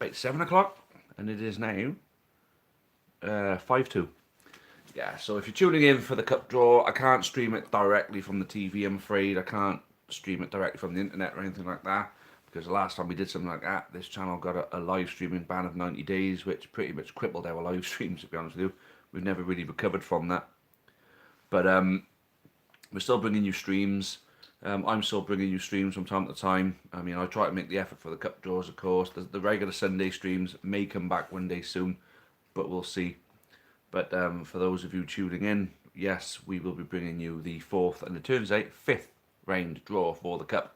about 7 o'clock, and it is now 5-2. Yeah, so if you're tuning in for the cup draw, I can't stream it directly from the TV, I'm afraid. I can't stream it directly from the internet or anything like that, because the last time we did something like that, this channel got a live streaming ban of 90 days, which pretty much crippled our live streams, to be honest with you. We've never really recovered from that. But we're still bringing you streams. I'm still bringing you streams from time to time. I mean, I try to make the effort for the cup draws, of course. The regular Sunday streams may come back one day soon, but we'll see. But for those of you tuning in, yes, we will be bringing you the 4th, and it turns out 5th round draw for the cup.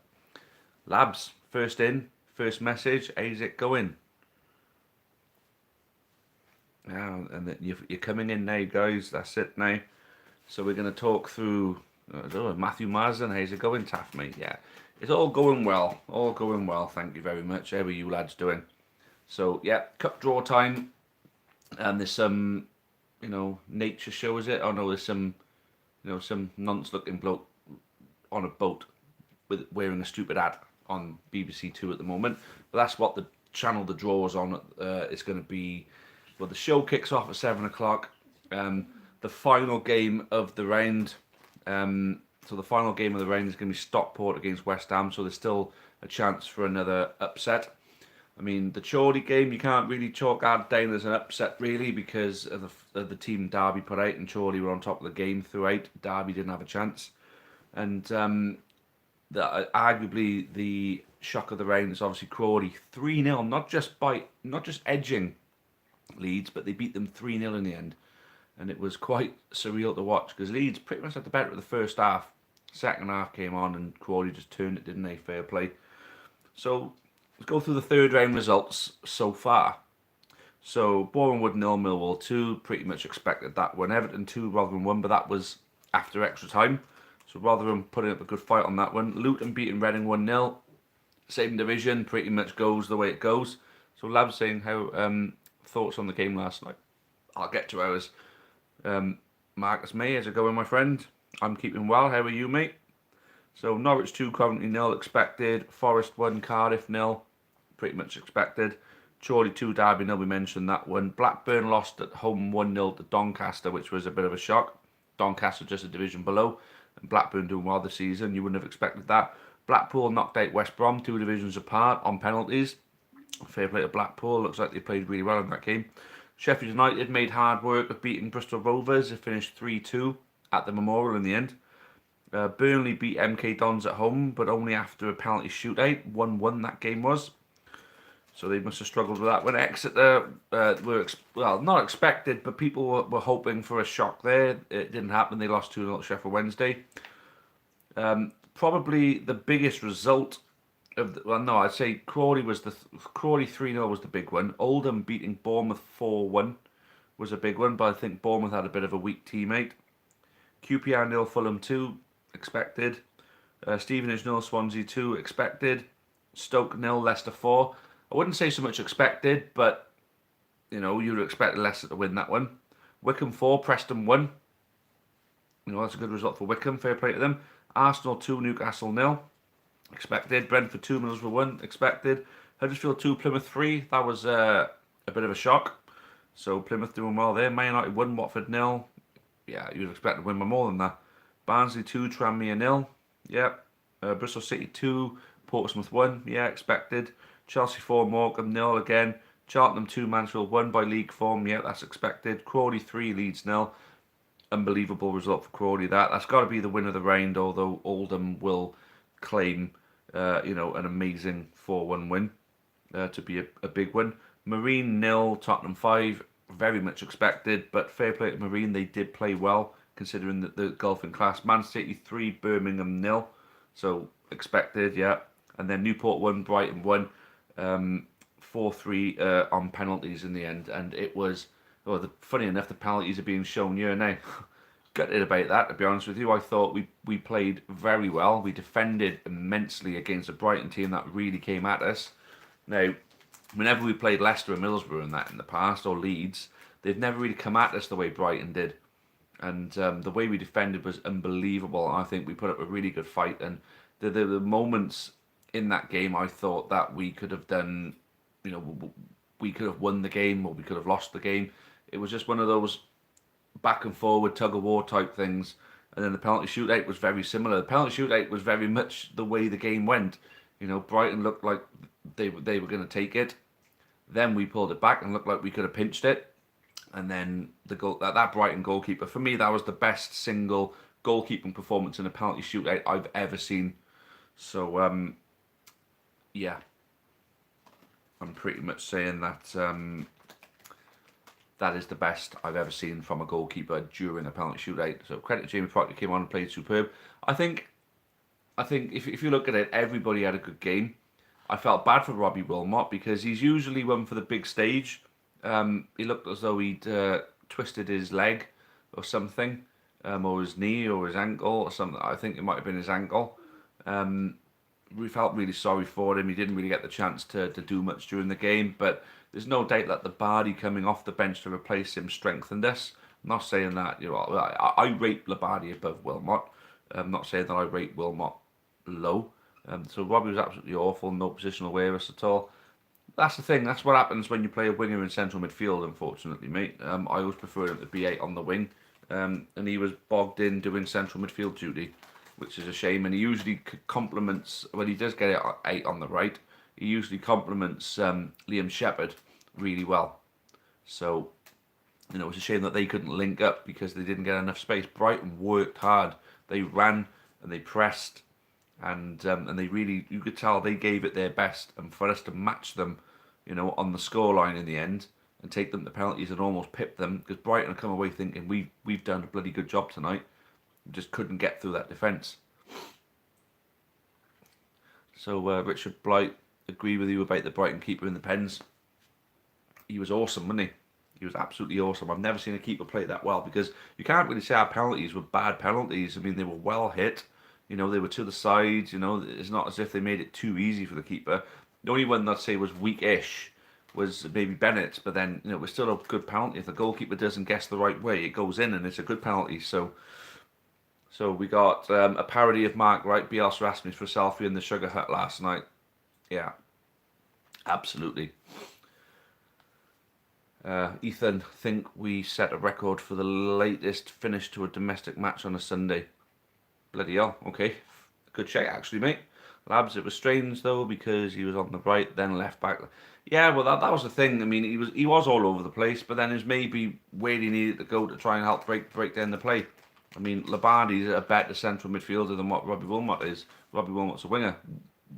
Labs, first in, first message, how's it going? Now, and you're coming in now, guys, that's it now. So we're going to talk through Matthew Marsden, how's it going, Taff, mate? Yeah, it's all going well, thank you very much. How are you lads doing? So, yeah, cup draw time, and there's some, nature show, is it? Oh no, there's some, some nonce-looking bloke on a boat with wearing a stupid hat on BBC Two at the moment. But that's what the channel the draw is on. It's going to be, well, the show kicks off at 7 o'clock. The final game of the round, so the final game of the round is going to be Stockport against West Ham, so there's still a chance for another upset. I mean, the Chorley game, you can't really chalk that down as an upset, really, because of the team Derby put out, and Chorley were on top of the game throughout. Derby didn't have a chance. And arguably the shock of the round is obviously Crawley 3-0, not just edging Leeds, but they beat them 3-0 in the end. And it was quite surreal to watch, because Leeds pretty much had the better of the first half. Second half came on and Crawley just turned it, didn't they? Fair play. So let's go through the third round results so far. So Bournemouth 0, Millwall 2, pretty much expected that one. Everton 2, Rotherham 1, but that was after extra time. So Rotherham putting up a good fight on that one. Luton beating Reading 1-0. Same division, pretty much goes the way it goes. So Lab's saying how thoughts on the game last night. I'll get to ours. Marcus May, how's it going, my friend? I'm keeping well. How are you, mate? So Norwich 2, Coventry 0, expected. Forest 1, Cardiff 0, pretty much expected. Chorley 2, Derby 0, we mentioned that one. Blackburn lost at home 1-0 to Doncaster, which was a bit of a shock. Doncaster just a division below, and Blackburn doing well this season. You wouldn't have expected that. Blackpool knocked out West Brom, 2 divisions apart, on penalties. Fair play to Blackpool. Looks like they played really well in that game. Sheffield United made hard work of beating Bristol Rovers. They finished 3-2 at the Memorial in the end. Burnley beat MK Dons at home, but only after a penalty shootout. 1-1 that game was. So they must have struggled with that. When Exeter were, not expected, but people were hoping for a shock there. It didn't happen. They lost 2-0 to Sheffield Wednesday. Probably the biggest result of I'd say Crawley 3-0 was the big one. Oldham beating Bournemouth 4-1 was a big one, but I think Bournemouth had a bit of a weak teammate. QPR 0, Fulham 2, expected. Stevenage 0, Swansea 2, expected. Stoke 0, Leicester 4. I wouldn't say so much expected, but you would expect Leicester to win that one. Wycombe 4, Preston 1. That's a good result for Wycombe. Fair play to them. Arsenal 2, Newcastle 0. Expected. Brentford 2, Middlesbrough 1. Expected. Huddersfield 2, Plymouth 3. That was a bit of a shock. So Plymouth doing well there. Man United 1, Watford 0. Yeah, you'd expect to win by more than that. Barnsley 2, Tranmere 0. Yep. Bristol City 2, Portsmouth 1. Yeah, expected. Chelsea 4, Morecambe 0 again. Cheltenham 2, Mansfield 1 by league form. Yeah, that's expected. Crawley 3, Leeds 0. Unbelievable result for Crawley. That's got to be the win of the round, although Oldham will claim an amazing 4-1 win to be a big one. Marine 0, Tottenham 5, very much expected, but fair play to Marine, they did play well considering the golfing class. Man City 3, Birmingham 0, so expected, yeah. And then Newport 1, Brighton 1, 4-3 on penalties in the end, and it was, funny enough, the penalties are being shown here now. Gutted about that, to be honest with you. I thought we played very well. We defended immensely against a Brighton team that really came at us. Now, whenever we played Leicester and Middlesbrough in the past, or Leeds, they've never really come at us the way Brighton did. And the way we defended was unbelievable. I think we put up a really good fight. And the moments in that game, I thought that we could have done, we could have won the game or we could have lost the game. It was just one of those back and forward tug of war type things. And then the penalty shootout was very similar. The penalty shootout was very much the way the game went. You know, Brighton looked like they were going to take it. Then we pulled it back and looked like we could have pinched it. And then the goal, that Brighton goalkeeper, for me, that was the best single goalkeeping performance in a penalty shootout I've ever seen. So, yeah, I'm pretty much saying that that is the best I've ever seen from a goalkeeper during a penalty shootout. So credit to Jamie Proctor, came on and played superb. I think if you look at it, everybody had a good game. I felt bad for Robbie Wilmot because he's usually one for the big stage. He looked as though he'd twisted his leg or something, or his knee or his ankle or something. I think it might have been his ankle. We felt really sorry for him. He didn't really get the chance to do much during the game, but there's no doubt that the Labadi coming off the bench to replace him strengthened us. I'm not saying that, you know, I rate Labadi above Wilmot. I'm not saying that I rate Wilmot low. So Robbie was absolutely awful, no positional awareness at all. That's the thing. That's what happens when you play a winger in central midfield, unfortunately, mate. I always prefer him to be 8 on the wing. And he was bogged in doing central midfield duty, which is a shame. And he usually complements, when he does get it 8 on the right, he usually complements Liam Shepherd really well. So, you know, it's a shame that they couldn't link up because they didn't get enough space. Brighton worked hard. They ran and they pressed. And they really, you could tell they gave it their best. And for us to match them, you know, on the scoreline in the end and take them to penalties and almost pip them, because Brighton come away thinking we've done a bloody good job tonight. We just couldn't get through that defence. So Richard Blight, agree with you about the Brighton keeper in the pens. He was awesome, wasn't he? He was absolutely awesome. I've never seen a keeper play that well, because you can't really say our penalties were bad penalties. I mean, they were well hit. You know, they were to the sides. You know, it's not as if they made it too easy for the keeper. The only one I'd say was weak-ish was maybe Bennett, but then, you know, it was still a good penalty. If the goalkeeper doesn't guess the right way, it goes in and it's a good penalty. So we got a parody of Mark Wright. Bielsa asked me for a selfie in the Sugar Hut last night. Yeah, absolutely. Ethan, think we set a record for the latest finish to a domestic match on a Sunday. Bloody hell, okay. Good check, actually, mate. Labs, it was strange, though, because he was on the right, then left back. Yeah, well, that was the thing. I mean, he was all over the place, but then it was maybe where he needed to go to try and help break down the play. I mean, Labadi's a better central midfielder than what Robbie Wilmot is. Robbie Wilmot's a winger.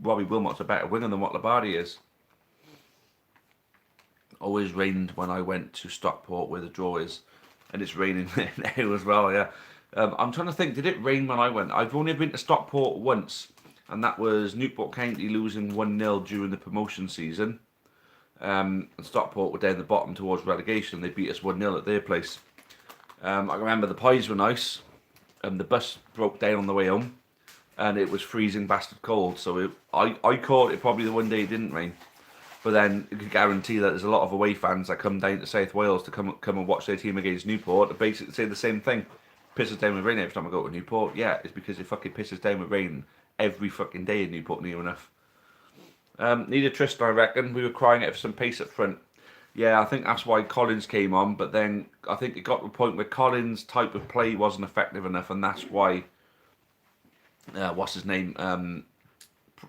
Robbie Wilmot's a better winger than what Labadi is. Always rained when I went to Stockport where the draw is, and it's raining now as well, yeah. I'm trying to think, did it rain when I went? I've only been to Stockport once, and that was Newport County losing 1-0 during the promotion season. And Stockport were down the bottom towards relegation. They beat us 1-0 at their place. I remember the pies were nice, and the bus broke down on the way home, and it was freezing bastard cold. So I caught it probably the one day it didn't rain. But then you can guarantee that there's a lot of away fans that come down to South Wales to come and watch their team against Newport and basically say the same thing. Pisses down with rain every time I go to Newport. Yeah, it's because it fucking pisses down with rain every fucking day in Newport, near enough. Needed Tristan, I reckon. We were crying out for some pace up front. Yeah, I think that's why Collins came on, but then I think it got to a point where Collins' type of play wasn't effective enough, and that's why, what's his name,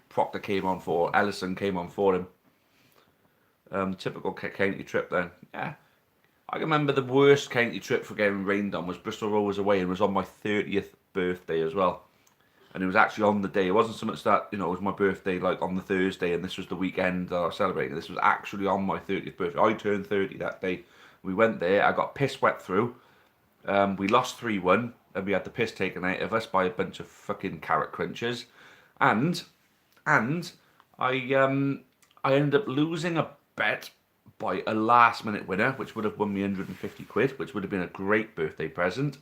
Proctor came on for, Ellison came on for him. Typical county trip then. Yeah. I remember the worst county trip for getting rained on was Bristol Rovers away, and it was on my 30th birthday as well. And it was actually on the day. It wasn't so much that, you know, it was my birthday like on the Thursday and this was the weekend that I was celebrating. This was actually on my 30th birthday. I turned 30 that day. We went there. I got piss wet through. We lost 3-1 and we had the piss taken out of us by a bunch of fucking carrot crunchers. And I ended up losing a bet by a last minute winner, which would have won me 150 quid, which would have been a great birthday present.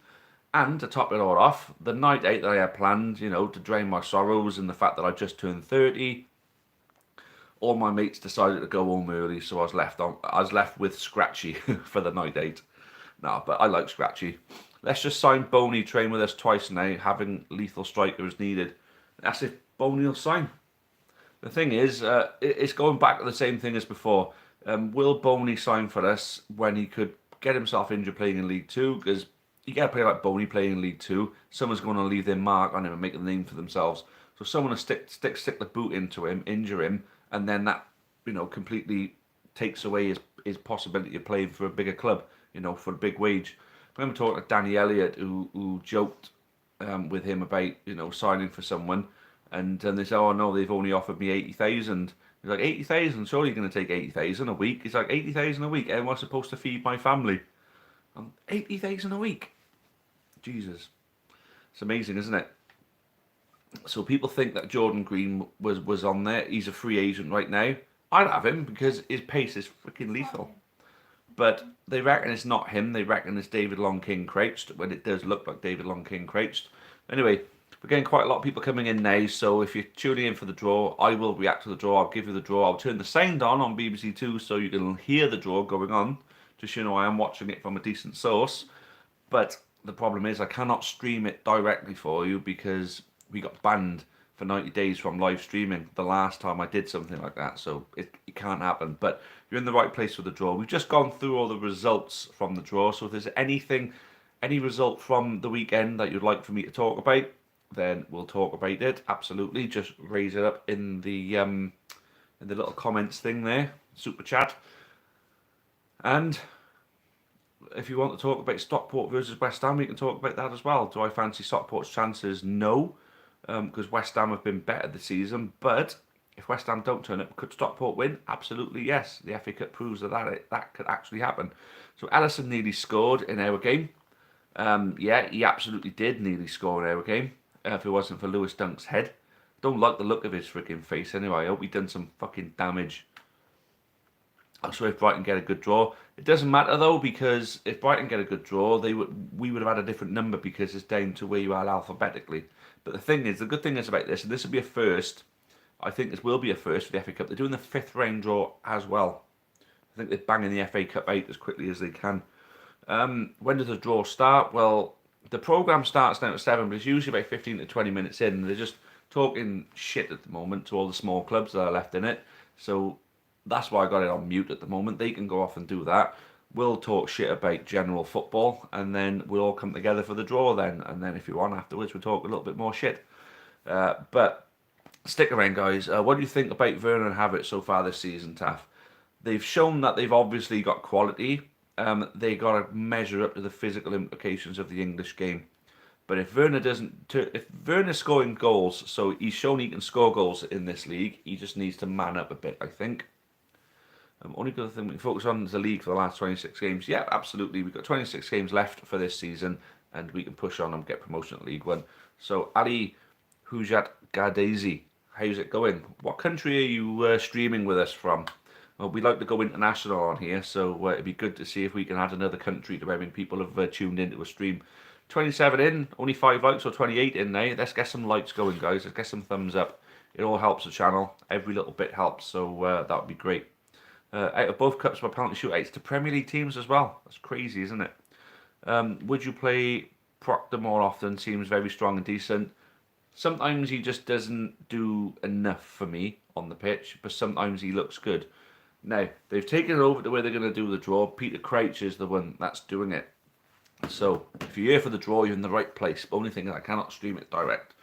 And to top it all off, the night out that I had planned, you know, to drain my sorrows and the fact that I just turned 30, all my mates decided to go home early, so I was left with Scratchy for the night out. No, but I like Scratchy. Let's just sign Boney, train with us twice now, having lethal strikers needed. That's if Boney will sign. The thing is, it's going back to the same thing as before. Will Boney sign for us when he could get himself injured playing in League Two? Because you get a player like Boney playing in League Two, someone's going to leave their mark on him and make a name for themselves. So someone will stick the boot into him, injure him, and then that completely takes away his possibility of playing for a bigger club, for a big wage. I remember talking to Danny Elliott, who joked with him about signing for someone, and they said, "Oh no, they've only offered me 80,000." He's like, 80,000? Surely you're going to take 80,000 a week? He's like, 80,000 a week? Everyone's supposed to feed my family. 80,000 a week? Jesus. It's amazing, isn't it? So people think that Jordan Green was on there. He's a free agent right now. I'd have him because his pace is freaking lethal. But they reckon it's not him. They reckon it's David Long King crouched, when it does look like David Long King crouched. Anyway, we're getting quite a lot of people coming in now, so if you're tuning in for the draw, I will react to the draw. I'll give you the draw. I'll turn the sound on BBC Two so you can hear the draw going on, just so you know I am watching it from a decent source. But the problem is I cannot stream it directly for you because we got banned for 90 days from live streaming the last time I did something like that, so it can't happen. But you're in the right place for the draw. We've just gone through all the results from the draw, so if there's any result from the weekend that you'd like for me to talk about, then we'll talk about it. Absolutely, just raise it up in the little comments thing there, super chat. And if you want to talk about Stockport versus West Ham, we can talk about that as well. Do I fancy Stockport's chances? No, because West Ham have been better this season. But if West Ham don't turn up, could Stockport win? Absolutely, yes. The FA Cup proves that could actually happen. So Ellison nearly scored in our game. Yeah, he absolutely did nearly score in our game. If it wasn't for Lewis Dunk's head. Don't like the look of his freaking face anyway. I hope he done some fucking damage. So if Brighton get a good draw, it doesn't matter though, because if Brighton get a good draw, we would have had a different number because it's down to where you are alphabetically. But the good thing is about this, and this will be a first. I think this will be a first for the FA Cup. They're doing the 5th round draw as well. I think they're banging the FA Cup out as quickly as they can. When does the draw start? Well, the programme starts now at 7, but it's usually about 15 to 20 minutes in. They're just talking shit at the moment to all the small clubs that are left in it. So that's why I got it on mute at the moment. They can go off and do that. We'll talk shit about general football, and then we'll all come together for the draw then. And then if you want, afterwards, we'll talk a little bit more shit. But stick around, guys. What do you think about Vernon Havertz so far this season, Taff? They've shown that they've obviously got quality. They got to measure up to the physical implications of the English game. But if Werner's scoring goals, so he's shown he can score goals in this league, he just needs to man up a bit, I think. Only good thing we can focus on is the league for the last 26 games. Yeah, absolutely. We've got 26 games left for this season, and we can push on and get promotion to League One. So, Ali Hujat Gardezi, how's it going? What country are you streaming with us from? Well, we like to go international on here, so it'd be good to see if we can add another country to how many people have tuned into a stream. 27 in, only 5 likes, or 28 in now. Let's get some likes going, guys. Let's get some thumbs up. It all helps the channel. Every little bit helps, so that would be great. Out of both cups by penalty shootouts to Premier League teams as well. That's crazy, isn't it? Would you play Proctor more often? Seems very strong and decent. Sometimes he just doesn't do enough for me on the pitch, but sometimes he looks good. Now, they've taken it over to where they're going to do the draw. Peter Crouch is the one that's doing it. So, if you're here for the draw, you're in the right place. The only thing is I cannot stream it direct.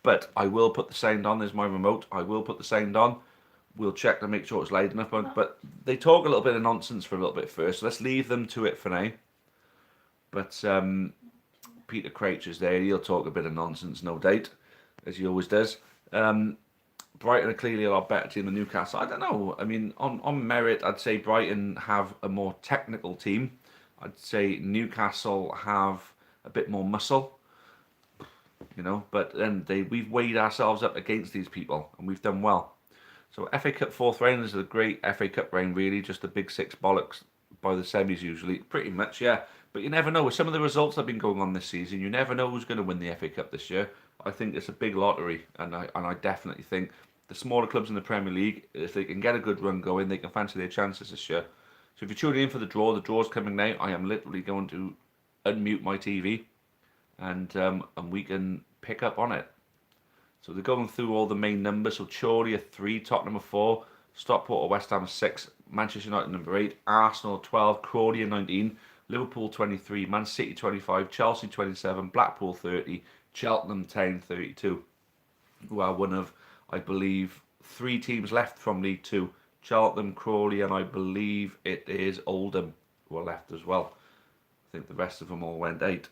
But I will put the sound on. There's my remote. I will put the sound on. We'll check to make sure it's loud enough. But they talk a little bit of nonsense for a little bit first. So let's leave them to it for now. But Peter Crouch is there. He'll talk a bit of nonsense, no doubt, as he always does. Brighton are clearly a lot better team than Newcastle. I don't know. I mean, on merit, I'd say Brighton have a more technical team. I'd say Newcastle have a bit more muscle. But then we've weighed ourselves up against these people, and we've done well. So FA Cup 4th round is a great FA Cup round, really. Just the big 6 bollocks by the semis usually. Pretty much, yeah. But you never know. With some of the results that have been going on this season, you never know who's going to win the FA Cup this year. I think it's a big lottery, and I definitely think the smaller clubs in the Premier League, if they can get a good run going, they can fancy their chances this year. So if you're tuning in for the draw's coming now. I am literally going to unmute my TV, and we can pick up on it. So they're going through all the main numbers. So Chorley are 3, Tottenham are 4, Stockport or West Ham are 6, Manchester United number 8, Arsenal 12, Crawley 19, Liverpool 23, Man City 25, Chelsea 27, Blackpool 30, Cheltenham 10, 32, who are one of, I believe, 3 teams left from League 2. Cheltenham, Crawley, and I believe it is Oldham who are left as well. I think the rest of them all went 8.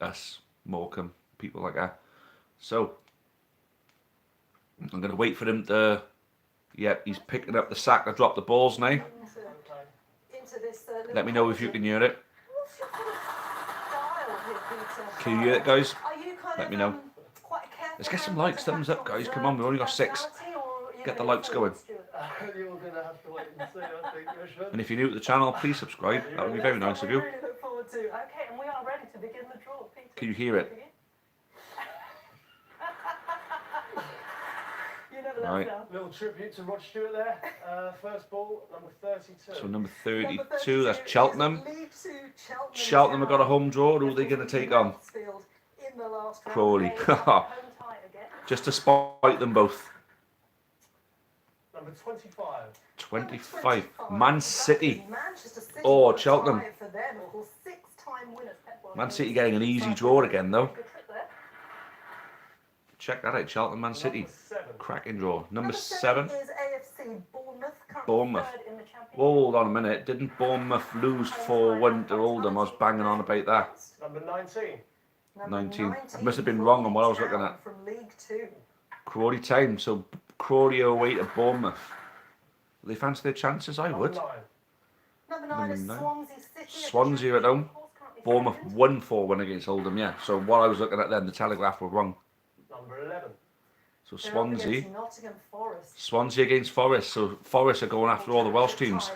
Us, Morecambe, people like that. So, I'm going to wait for him to... Yep, he's picking up the sack to drop the balls now. Let me know if you can hear it. Can you hear it, guys? Let me know. Let's get some likes, thumbs up, guys. Come on, we've only got 6. Get the likes going. And if you're new to the channel, please subscribe. That would be very nice of you. Can you hear it? Right. Little tribute to Rod Stewart there. First ball, number 32. So number 32, that's Cheltenham. Cheltenham have got a home draw. Who are they going to take on? Crawley. Just to spite them both. Number 25. 25. Man City. Oh, Cheltenham. Man City getting an easy draw again, though. Check that out, Cheltenham, Man City. Cracking draw. Number 7 is AFC Bournemouth. Hold on a minute. Didn't Bournemouth lose 4-1 to Oldham? I was banging on about that. Number 19. 19. I must have been wrong on what I was looking at. Crawley Town. So Crawley away to Bournemouth. Will they fancy their chances? I would. Number 9 is Swansea City. Swansea at home. Bournemouth won 4-1 against Oldham, yeah. So what I was looking at then, the Telegraph were wrong. Number 11. So Swansea against Forest. So Forest are going after all the Welsh teams.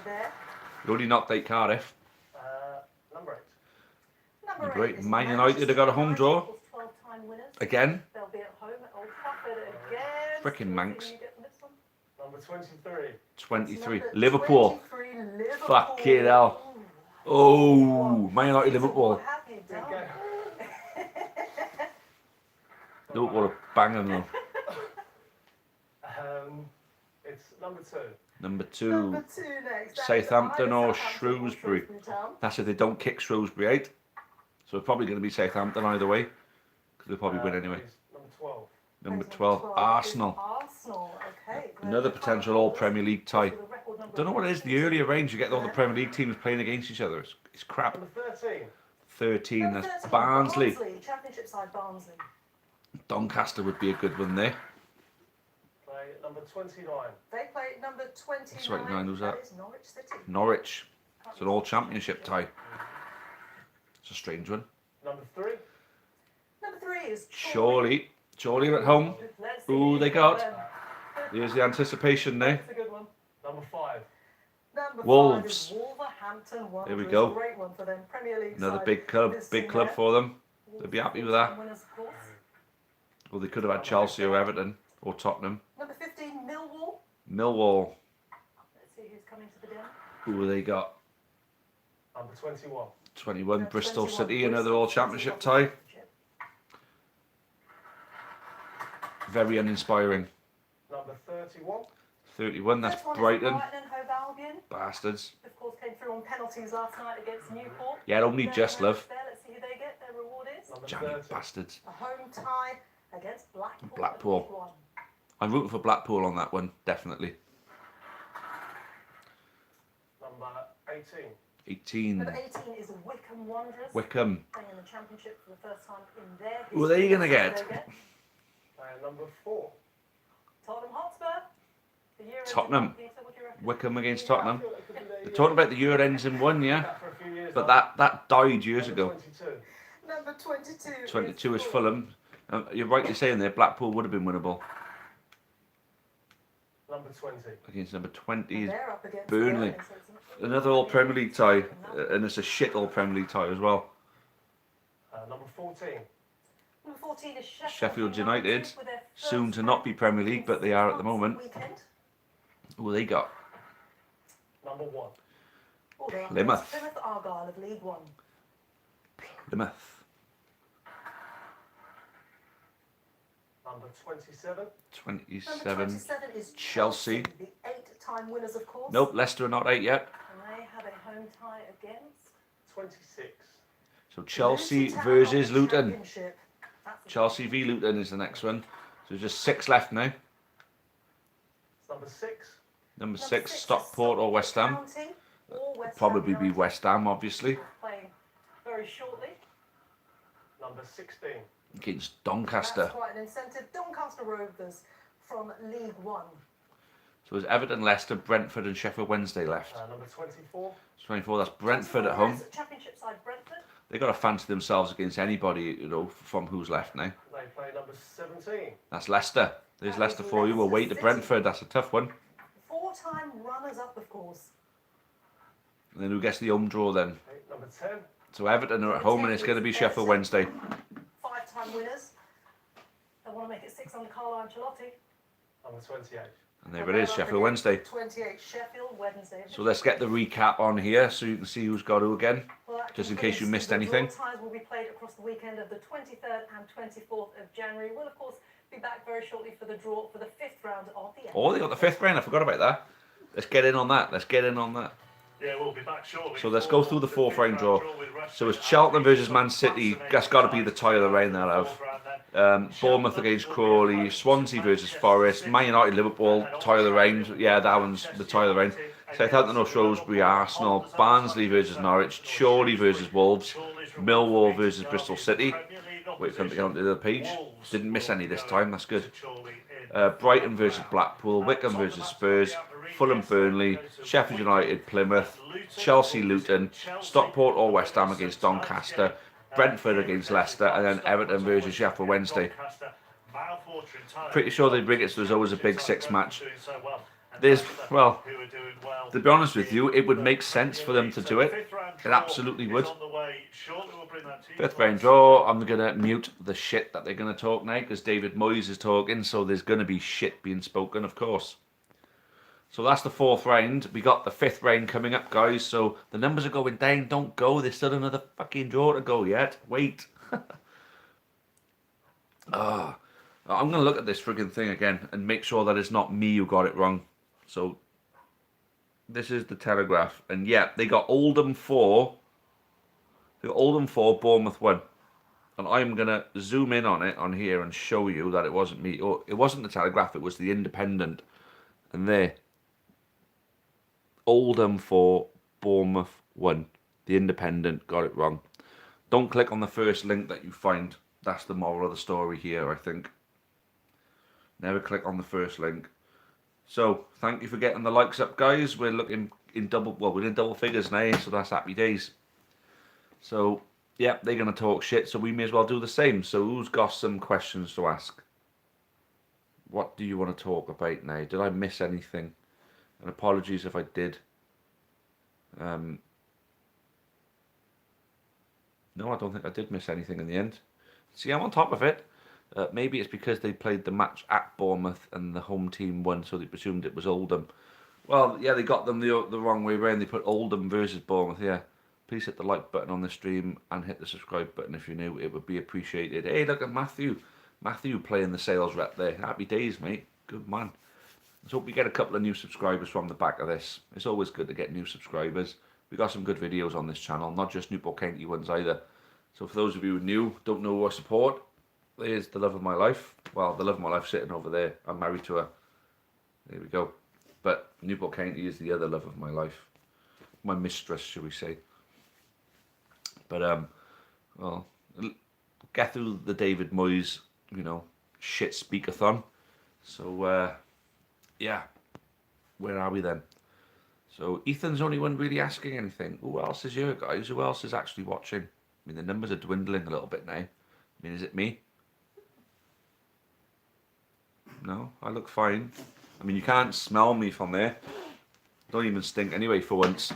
They only knocked out Cardiff. Number 8. Number 8. Man United have got a home draw. Again. Frickin' Manx. Number 23. 23. Liverpool. Fucking hell. Oh, Man United Liverpool. Liverpool are banging though. It's number 2. Number 2. Southampton or Shrewsbury. That's if they don't kick Shrewsbury out. So it's probably going to be Southampton either way. Because they'll probably win anyway. Number 12. Number 12, Arsenal. Another potential all-Premier League tie. Don't know what it is, the earlier range you get all the Premier League teams playing against each other. It's crap. Number 13. 13, that's Barnsley. Championship side Barnsley. Doncaster would be a good one there. Play number 29. They play number 29. 29, who's that? Is Norwich City. Norwich. It's an all-championship tie. It's a strange one. Number 3. Number 3 is Surely at home. Who they got? Here's the anticipation there. That's a good one. Number 5. Number Wolves. 5 is Wolverhampton. There we go. Great one for them. Premier League Another side. big club for them. They'll be happy with that. Winners, of course. Well, they could have had Chelsea or Everton or Tottenham. Number 15, Millwall. Millwall. Let's see who's coming to the den. Who they got? Number 21. 21, Bristol City, another all-championship tie. Very uninspiring. Number 31. 31, that's This one is Brighton. and Hove Albion. Bastards. Of course, came through on penalties last night against Newport. Yeah, only just love. Let's see who they get. Their reward is Number Jammy 30. bastards. a home tie against Blackpool. Blackpool. League One. I'm rooting for Blackpool on that one, definitely. Number 18. 18. Number 18 is Wycombe Wanderers. Wickham. Playing in the Championship for the first time in their history. Who are they going to Let's see get? who they get. Number 4. Tottenham Hotspur. The year ends Tottenham. in one. Peter, what do you reckon? Wickham against Tottenham. They're talking about the year ends in 1, yeah? For a few years But now. that died years Number ago. 22. Number 22. 22 is Fulham. You're rightly saying there, Blackpool would have been winnable. Number 20. Against number 20 is They're up against Burnley. Burnley, so it's another all Premier League tie, and it's a shit all Premier League tie as well. Number 14. Number 14 is Sheffield United, with their soon first to not be Premier League, but they are at the moment. weekend. Who they got? Number 1. Oh, they're up Plymouth. against Plymouth Argyle of League One. Plymouth. Number 27. 27. Number 27 is Chelsea. The 8-time winners, of course. Nope, Leicester are not 8 yet. And they have a home tie against 26. So Chelsea Luton Town versus of the Luton. Championship. That's the Chelsea v Luton is the next one. So there's just 6 left now. It's number 6. Number Number 6, is Stockport or West Ham. County or West Probably Ham be United. West Ham, obviously. Playing very shortly. Number 16. Against That's Doncaster. quite an incentive. Doncaster Rovers from League One. So there's Everton, Leicester, Brentford and Sheffield Wednesday left. Number 24. 24, that's Brentford at home. Championship side Brentford. They've got to fancy themselves against anybody, from who's left now. They play number 17. That's Leicester. There's Leicester for you. Away to Brentford. That's a tough one. 4-time runners-up, of course. And then who gets the home draw then? Okay, number 10. So Everton are at home and it's going to be Sheffield Wednesday. 5-time winners. They want to make it 6 under Carlo Ancelotti. Number 28. And there it is, Sheffield Wednesday. 28 Sheffield Wednesday. So let's get the recap on here so you can see who's got who again. Well, that just in case you concludes missed the anything. draw ties will be played across the weekend of the 23rd and 24th of January. We'll, of course, be back very shortly for the draw for the 5th round of the Oh, they got the 5th round. I forgot about that. Let's get in on that. Yeah, we'll be back shortly. So let's go through the 4th round draw. So it's Cheltenham versus Man City. That's got to be the tie of the round, that have. Bournemouth against Crawley. Swansea versus Forest. Man United, Liverpool, tie of the round. Yeah, that one's the tie of the round. Southampton or Shrewsbury, Arsenal. Barnsley versus Norwich. Chorley versus Wolves. Millwall versus Bristol City. Wait for them to get onto the page. Didn't miss any this time, that's good. Brighton versus Blackpool. Wickham versus Spurs. Fulham, Burnley. Sheffield United, Plymouth. Chelsea, Luton. Stockport or West Ham against Doncaster. Brentford against Leicester. And then Everton versus Sheffield Wednesday. Pretty sure they bring it so there's always a big 6 match. Well, to be honest with you, it would make sense for them to do it. It absolutely would. 5th round draw. I'm going to mute the shit that they're going to talk now because David Moyes is talking, so there's going to be shit being spoken, of course. So that's the 4th round. We got the 5th round coming up, guys. So the numbers are going down. Don't go. There's still another fucking draw to go yet. Wait. I'm going to look at this frigging thing again and make sure that it's not me who got it wrong. So this is the Telegraph. And yeah, they got Oldham 4. They got Oldham 4, Bournemouth 1. And I'm going to zoom in on it on here and show you that it wasn't me. Or it wasn't the Telegraph, it was the Independent. And there. Oldham 4, Bournemouth 1. The Independent got it wrong. Don't click on the first link that you find. That's the moral of the story here, I think. Never click on the first link. So, thank you for getting the likes up, guys. We're looking in we're in double figures now, so that's happy days. So, yeah, they're going to talk shit, so we may as well do the same. So, who's got some questions to ask? What do you want to talk about now? Did I miss anything? And apologies if I did. No, I don't think I did miss anything in the end. See, I'm on top of it. Maybe it's because they played the match at Bournemouth and the home team won, so they presumed it was Oldham. Well, yeah, they got them the wrong way around. They put Oldham versus Bournemouth, yeah. Please hit the like button on the stream and hit the subscribe button if you're new. It would be appreciated. Hey, look at Matthew. Matthew playing the sales rep there. Happy days, mate. Good man. Let's hope we get a couple of new subscribers from the back of this. It's always good to get new subscribers. We got some good videos on this channel, not just Newport County ones either. So for those of you who are new, don't know or support, there's the love of my life. Well, the love of my life sitting over there. I'm married to her. There we go. But Newport County is the other love of my life. My mistress, shall we say. But, well, get through the David Moyes, shit speakathon. So, yeah. Where are we then? So, Ethan's the only one really asking anything. Who else is here, guys? Who else is actually watching? I mean, the numbers are dwindling a little bit now. I mean, is it me? No, I look fine. I mean, you can't smell me from there. Don't even stink anyway for once.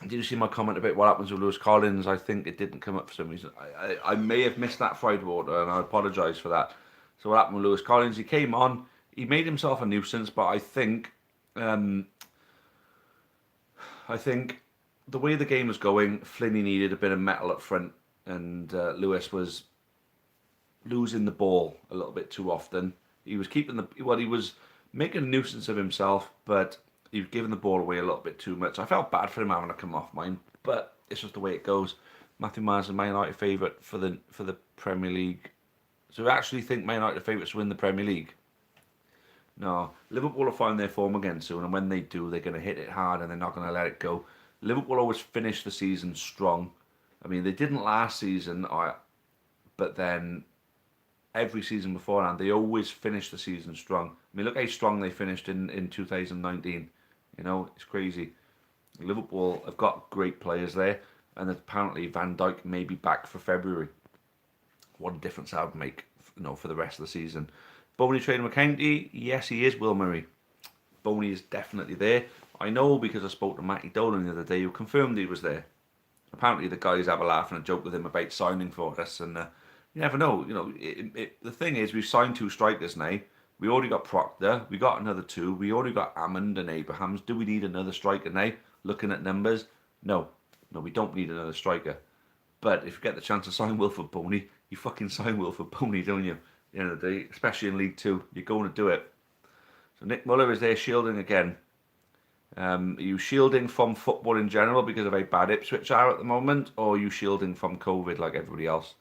Did you see my comment about what happens with Lewis Collins? I think it didn't come up for some reason. I may have missed that fried water and I apologise for that. So what happened with Lewis Collins? He came on, he made himself a nuisance, but I think the way the game was going, Flinney needed a bit of metal up front and Lewis was losing the ball a little bit too often. He was keeping he was making a nuisance of himself, but he was giving the ball away a little bit too much. I felt bad for him having to come off mine, but it's just the way it goes. Matthew Mars is Man United favourite for the Premier League. So I actually think Man United favourites to win the Premier League. No, Liverpool will find their form again soon, and when they do, they're going to hit it hard and they're not going to let it go. Liverpool always finish the season strong. I mean, they didn't last season, but then every season beforehand, they always finish the season strong. I mean, look how strong they finished in 2019. You know, it's crazy. Liverpool have got great players there, and apparently Van Dijk may be back for February. What a difference that would make, for the rest of the season. Boney Trader McKenty, yes, he is Will Murray. Boney is definitely there. I know because I spoke to Matty Dolan the other day, who confirmed he was there. Apparently, the guys have a laugh and a joke with him about signing for us, and you never know. The thing is, we've signed 2 strikers now. We already got Proctor. We got another 2. We already got Hammond and Abrahams. Do we need another striker now? Looking at numbers, no, we don't need another striker. But if you get the chance to sign Wilfred Boney, you fucking sign Wilfred Boney, don't you? At the end of the day, especially in League 2, you're going to do it. So Nick Muller is there shielding again. Are you shielding from football in general because of how bad Ipswich are at the moment, or are you shielding from COVID like everybody else?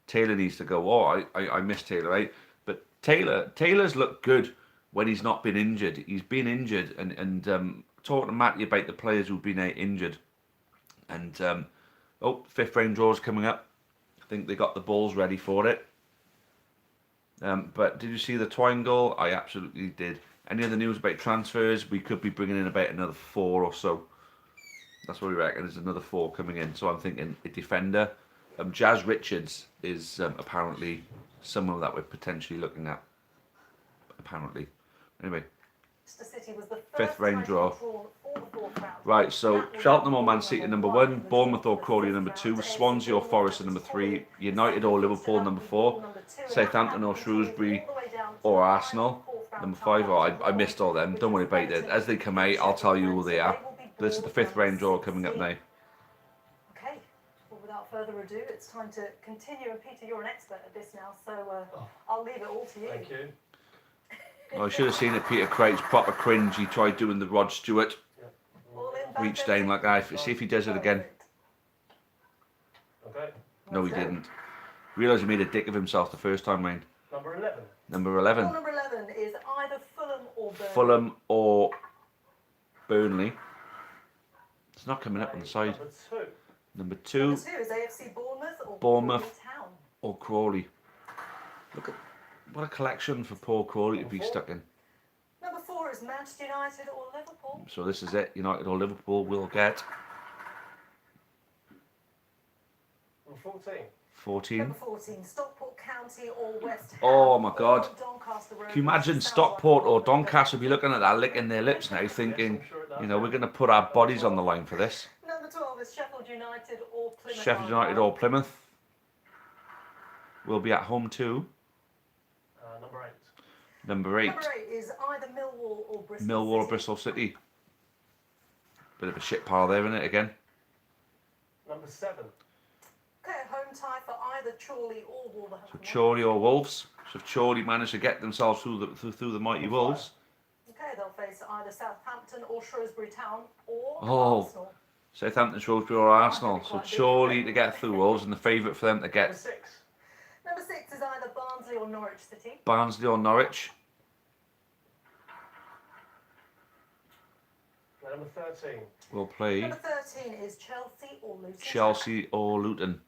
Taylor needs to go. Oh, I miss Taylor, right? But Taylor's looked good when he's not been injured. He's been injured, and talking to Matty about the players who've been injured. And fifth round draw's coming up. I think they got the balls ready for it. But did you see the Twine goal? I absolutely did. Any other news about transfers? We could be bringing in about another 4 or so. That's what we reckon. There's another 4 coming in. So I'm thinking a defender. Jazz Richards is apparently someone that we're potentially looking at. Apparently. Anyway. City was the fifth round draw. Round. Right, so Cheltenham or Man City number 1, Bournemouth or Crawley number 2, Swansea or Forest at number 3, United or Liverpool number 4, Southampton or Shrewsbury or Arsenal number 5. Oh, I missed all them. Don't worry about it. As they come out, I'll tell you who they are. This is the 5th round draw coming up now. Okay, well, without further ado, it's time to continue. And Peter, you're an expert at this now, so I'll leave it all to you. Thank you. Oh, I should have seen it. Peter Craig's proper cringe. He tried doing the Rod Stewart. Reach down like that. See if he does it again. Okay. No, he didn't. Realised he made a dick of himself the first time round. Number 11. Number 11. Number 11 is either Fulham or Burnley. Fulham or Burnley. It's not coming up on the side. Number 2. Number 2. Number 2 is AFC Bournemouth or Bournemouth Crawley Town. Or Crawley. Look at what a collection for Paul Crawley to be stuck in. Number 4 is Manchester United or Liverpool. So this is it. United or Liverpool will get Number 14. 14. Number 14, Stockport County or West Ham. Oh my God. Doncaster Road. Can you imagine Stockport or Doncaster be looking at that, licking their lips now, thinking, we're going to put our bodies on the line for this. Number 12 is Sheffield United or Plymouth. Sheffield United or Plymouth will be at home too. Number 8. Number 8. Number 8 is either Millwall or Bristol Millwall City. or Bristol City. Bit of a shit pile there, isn't it, again? Number 7. Okay, a home tie for either Chorley or Wolverhampton. So Chorley or Wolves. So if Chorley manage to get themselves through the mighty Wolves. Okay, they'll face either Southampton or Shrewsbury Town or Arsenal. Southampton, Shrewsbury or Arsenal. So Chorley to get through Wolves and the favourite for them to Number get 6. Number 6 is either Barnsley or Norwich City. Barnsley or Norwich. Number 13. Will play Number 13 is Chelsea or Luton. Chelsea or Luton.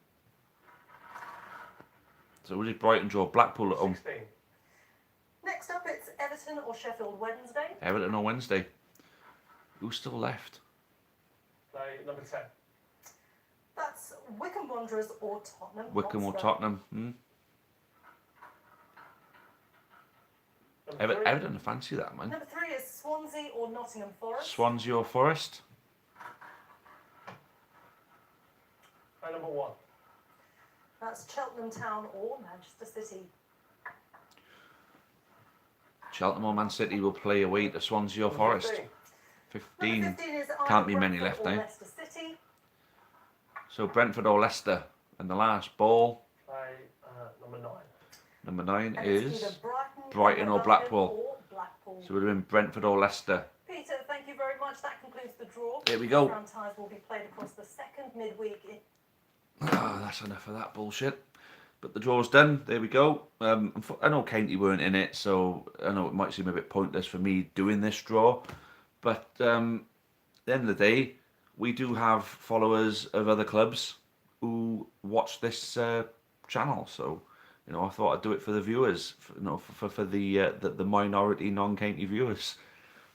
So we'll just Brighton draw Blackpool at home. 16. Next up, it's Everton or Sheffield Wednesday. Everton on Wednesday. Who's still left? Play number 10. That's Wycombe Wanderers or Tottenham. Wycombe or Hotspur. Tottenham. Number Everton, I fancy that, man. Number 3 is Swansea or Nottingham Forest. Swansea or Forest. And number 1. That's Cheltenham Town or Manchester City. Cheltenham or Man City will play away to Swansea or Number Forest. 15. 15. Number 15 is Can't either be many Brentford left or now. Leicester City. So Brentford or Leicester. And the last ball. Play number 9. Number 9 And it's is either Brighton or Blackpool. or Blackpool. So it would have been Brentford or Leicester. Peter, thank you very much. That concludes the draw. There we go. Round ties will be played across the second midweek. Oh, that's enough of that bullshit. But the draw's done. There we go. I know Kainty weren't in it, so I know it might seem a bit pointless for me doing this draw. But at the end of the day, we do have followers of other clubs who watch this channel. So, I thought I'd do it for the viewers, for the minority non-Kainty viewers.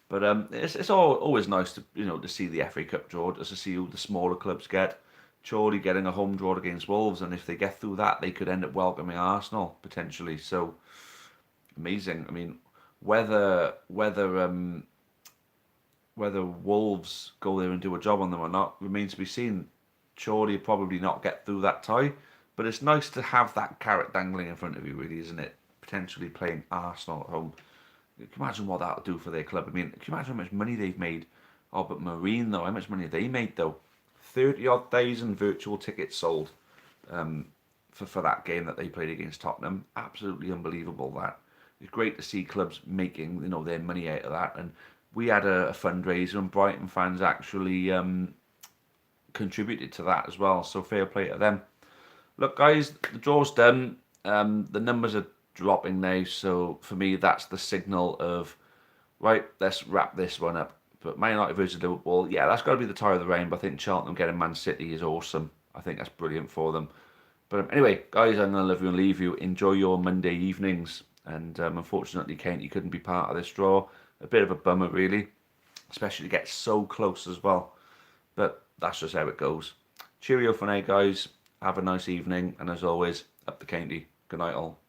But it's always nice to to see the FA Cup draw, just to see who the smaller clubs get. Chorley getting a home draw against Wolves, and if they get through that, they could end up welcoming Arsenal potentially. So amazing. I mean, whether Wolves go there and do a job on them or not remains to be seen. Chorley probably not get through that tie, but it's nice to have that carrot dangling in front of you, really, isn't it? Potentially playing Arsenal at home. Can you imagine what that would do for their club? I mean, can you imagine how much money they've made? Oh, but Marine, though, how much money have they made, though? 30-odd thousand virtual tickets sold for that game that they played against Tottenham. Absolutely unbelievable, that. It's great to see clubs making their money out of that. And we had a fundraiser, and Brighton fans actually contributed to that as well. So fair play to them. Look, guys, the draw's done. The numbers are dropping now, so for me that's the signal of, right, let's wrap this one up. But Man United versus Liverpool, yeah, that's got to be the tie of the round. But I think Cheltenham getting Man City is awesome. I think that's brilliant for them. But anyway, guys, I'm going to love you and leave you. Enjoy your Monday evenings. And unfortunately, Kainty couldn't be part of this draw. A bit of a bummer, really, especially to get so close as well. But that's just how it goes. Cheerio for now, guys. Have a nice evening. And as always, up the Kainty. Good night, all.